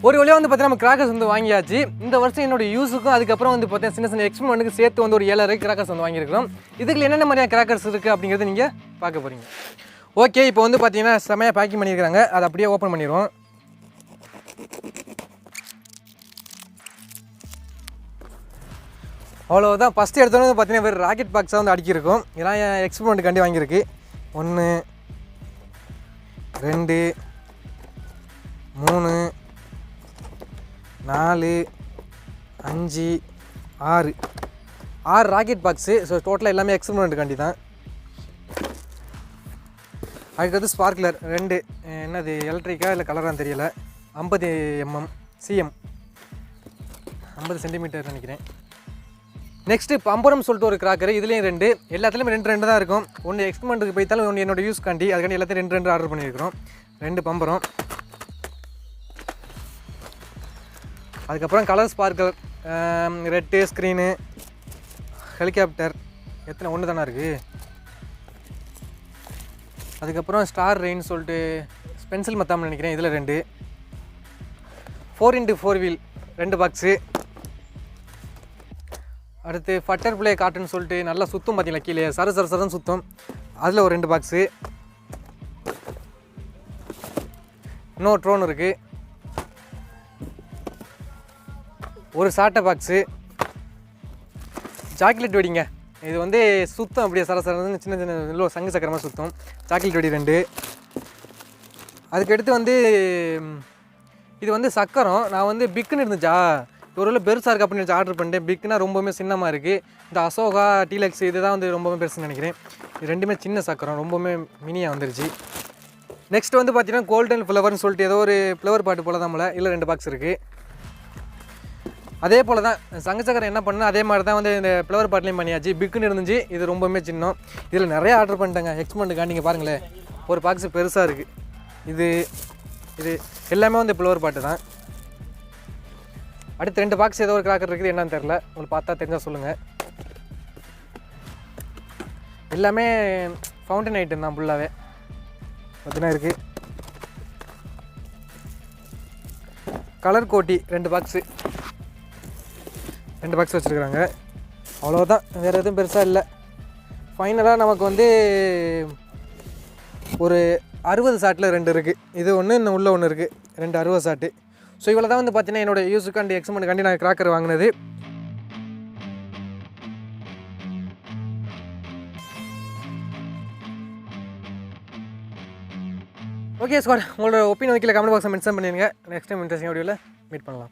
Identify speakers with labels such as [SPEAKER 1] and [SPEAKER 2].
[SPEAKER 1] ஒரு வழியாக வந்து பார்த்தீங்கன்னா நம்ம கிராக்கர்ஸ் வந்து வாங்கியாச்சு. இந்த வருஷம் என்னோட யூஸுக்கும் அதுக்கப்புறம் வந்து பார்த்தீங்கன்னா சின்ன சின்ன எக்ஸ்பெரிமெண்ட்டுக்கு சேர்த்து வந்து ஒரு 7 கிராக்கர்ஸ் வந்து வாங்கியிருக்கிறோம். இதுக்கு என்னென்ன மாதிரியான கிராக்கர்ஸ் இருக்குது அப்படிங்கிறத நீங்கள் பார்க்க போகிறீங்க. ஓகே, இப்போ வந்து பார்த்தீங்கன்னா செமையாக பேக்கிங் பண்ணியிருக்காங்க. அதை அப்படியே ஓப்பன் பண்ணிடுவோம். அவ்வளோதான். ஃபஸ்ட்டு எடுத்தோன்னு வந்து பார்த்தீங்கன்னா வேறு ராக்கெட் பாக்ஸாக வந்து அடிக்கிருக்கும். இதெல்லாம் என் எக்ஸ்பெரிமெண்ட்டுக்காண்டி வாங்கியிருக்கு. 1 2 3 4 5 6 ராக்கெட் பாக்ஸு. ஸோ டோட்டலாக எல்லாமே எக்ஸ்பெரிமெண்ட்டுக்காண்டி தான். அதுக்கடுத்து ஸ்பார்க்லர் 2. என்னது எலக்ட்ரிக்கா இல்லை கலரான்னு தெரியலை. 50 mm சிஎம் 50 சென்டிமீட்டர் நினைக்கிறேன். நெக்ஸ்ட்டு பம்பரம்னு சொல்லிட்டு ஒரு கிராக்கர். இதுலேயும் 2. எல்லாத்துலேயும் 2 தான் இருக்கும். ஒன்று எக்ஸ்பெரிமெண்ட்டுக்கு போய்த்தாலும் ஒன்று என்னோடய யூஸ்க்காண்டி. அதுக்காண்டி எல்லாத்தையும் 2 ஆர்டர் பண்ணியிருக்கிறோம். 2 பம்பரம். அதுக்கப்புறம் colour sparker, red screen, helicopter. எத்தனை? 1 தானே இருக்குது. அதுக்கப்புறம் ஸ்டார் ரெயின் சொல்லிட்டு பென்சில் மத்தாமல் நினைக்கிறேன். இதில் 2. 4x4 wheel 2 box. அடுத்து ஃபட்டர் பிளே காட்டுன்னு சொல்லிட்டு நல்லா சுற்றும் பார்த்தீங்களா, கீழே சரன்னு சுற்றும். அதில் ஒரு 2 பாக்ஸு. இன்னொரு ட்ரோன் இருக்குது. ஒரு சாட்டை பாக்ஸு. சாக்லேட் வெடிங்க. இது வந்து சுத்தம் அப்படியே சரசரன்னு சின்ன சின்ன சங்கு சக்கரமாக சுத்தம். சாக்லேட் வெடி 2. அதுக்கடுத்து வந்து இது வந்து சக்கரம். நான் வந்து பிக்குன்னு இருந்துச்சா, ஒரு பெருசாக இருக்குது அப்படின்னு ஆர்டர் பண்ணிட்டேன். பிக்குனா ரொம்பவுமே சின்னமாக இருக்குது. இந்த அசோகா டீலக்ஸ் இது தான் வந்து ரொம்பவுமே பெருசுன்னு நினைக்கிறேன். இது 2மே சின்ன சக்கரம், ரொம்பவுமே மினியாக வந்துருச்சு. நெக்ஸ்ட் வந்து பார்த்தீங்கன்னா கோல்டன் ஃப்ளவர்னு சொல்லிட்டு ஏதோ ஒரு ஃப்ளவர் பாட்டு போல் தான் போல. இல்லை 2 பாக்ஸ் இருக்குது. அதே போல் தான் சங்கு சக்கரம் என்ன பண்ணணும், அதே மாதிரி தான் வந்து இந்த ஃப்ளவர் பாட்லேயும் பண்ணியாச்சு. பிக்குன்னு இருந்துச்சு. இது ரொம்பவுமே சின்னம். இதில் நிறைய ஆர்டர் பண்ணிட்டேங்க எக்ஸ்பெரிமெண்ட்டுக்காண்டி. நீங்கள் பாருங்களேன், ஒரு பாக்ஸு பெருசாக இருக்குது. இது எல்லாமே வந்து ஃப்ளவர் பாட்டு தான். அடுத்து 2 பாக்ஸ் ஏதோ ஒரு கிராக்கர் இருக்குது. என்னன்னு தெரில, உங்களுக்கு பார்த்தா தெரிஞ்சால் சொல்லுங்கள். எல்லாமே ஃபவுண்டன் ஐட்டம் தான் ஃபுல்லாகவே பார்த்தீங்கன்னா இருக்குது. கலர் கோட்டி 2 பாக்ஸு. 2 பாக்ஸ் வச்சுருக்குறாங்க. அவ்வளோதான், வேறு எதுவும் பெருசாக இல்லை. ஃபைனலாக நமக்கு வந்து ஒரு 60 சாட்டில் 2 இருக்குது. இது ஒன்று, இன்னும் உள்ள ஒன்று இருக்குது. 2 60 சாட்டு. ஸோ இவ்வளோ தான் வந்து பார்த்தீங்கன்னா என்னோடய யூஸுக்காண்டி எக்ஸ்பெரிமெண்ட்டுக்காண்டி நான் கிராக்கர் வாங்கினது. ஓகே ஸ்குவாட், உங்களோட ஒப்பீனியன் கீழே கமெண்ட் பாக்ஸில் மென்ஷன் பண்ணிடுங்க. நெக்ஸ்ட் டைம் இன்ட்ரெஸ்டிங் வீடியோவில் மீட் பண்ணலாம்.